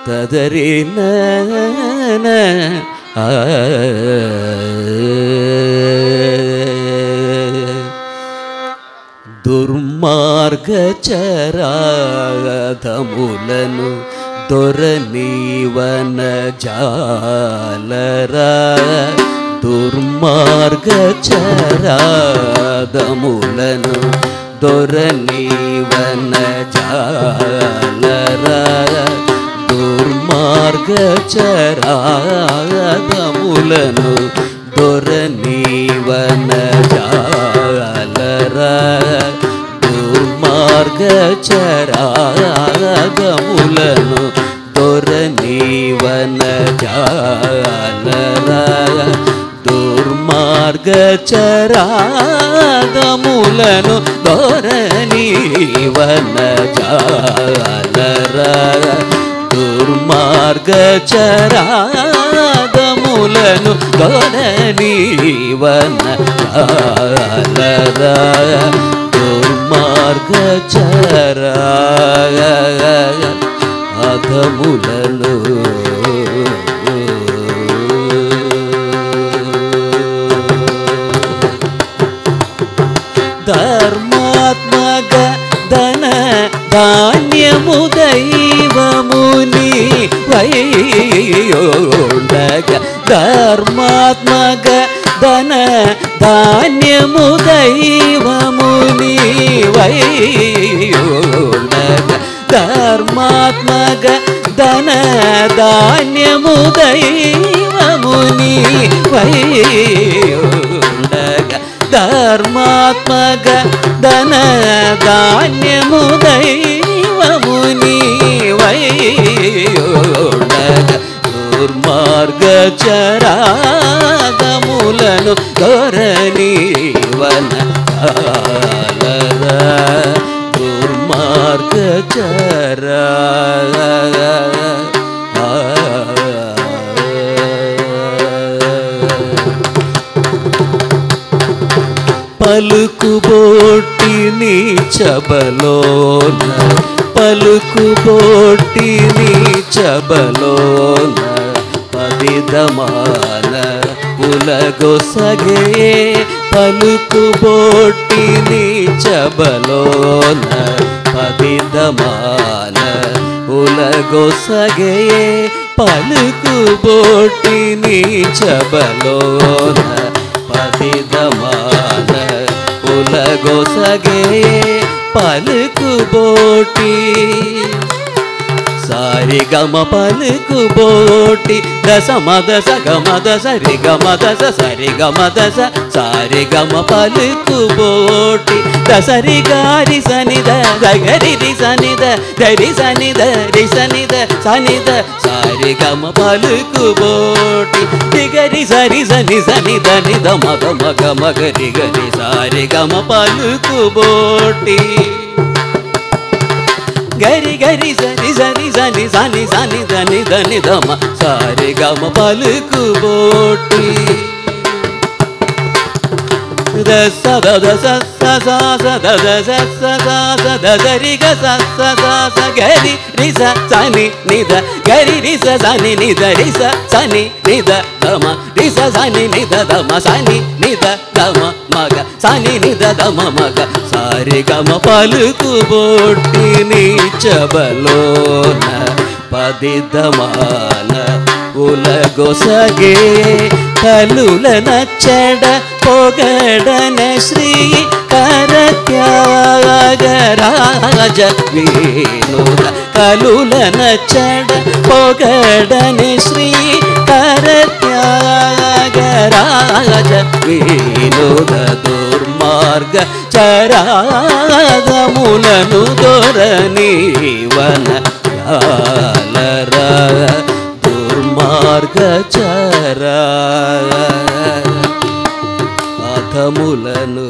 తదరిన దుర్మార్గచరాధములను దొరనీవన జాలరా దుర్మార్గచరాధములను దొరనీవన జాలరా దుర్మార్గచరాధములను దొరనీవన జాలరా దుర్మార్గచరాధములను దొరనీవన జాలరా దుర్మార్గచరాధములను దొరనీవన జాలరా దుర్మార్గచరాధములను దొరనీవన జాలరా దుర్మార్గచరాధములను ధర్మాత్మక ధన ధాన్యము దైవముని వైయోండగ ధర్మాత్మక ధన ధాన్యము దైవముని వైయోండగ ధర్మాత్మక ధన ధాన్యము దైవముని వైయోండగ ధర్మాత్మక ధన ధాన్యము దైవముని వైయోండగ దుర్మార్గచరాధములను దొరనీవన జాలరా దుర్మార్గచరా పలుకుబోటి నీచబలోన పలుకుబోటి నీచబలోన పదిదమాన ఉలగొసగే పలుకుబోటి నీచబలోన పదిదమాన ఉలగొసగే పలుకుబోటి నీచబలోన పదిదమాన ఉలగొసగే పలుకుబోటి సారి గమ పలుకుబోటి దశ మదస గమ దశ రి గమ దశ సరి గమ దశ సారి గమ పలుకుబోటి దశరి గారి సనిద గరి రి సనిద గరి సనిద రి సనిద సనిద సారి గమ పలుకుబోటి దిగరి సరి సని సనిద నిద మగ మగ మగరి గరి సారి గమ పలుకుబోటి గరి గరి సరి సరి సని సని సని దని దని దమ సారి గమ పలుకుబోటి దస దస స దస దరి గ స గరి రి స సని నిద గరి రి స సని నిద రి స సని నిద దమ రి స సని నిద దమ సని నిద దమ మగ సని నిద దమ మగ సారి గమ పలుకుబోటి నీచబలోన పదిదమాన ఉలగొసగే కలుల నచ్చడ పొగడన శ్రీ కరత్యాగరాజ వినోద కలుల నచ్చడ పొగడన శ్రీ కరత్యాగరాజ వినోద దుర్మార్గ చరాధములను దొరనీవన జాలరా దుర్మార్గచరాధములను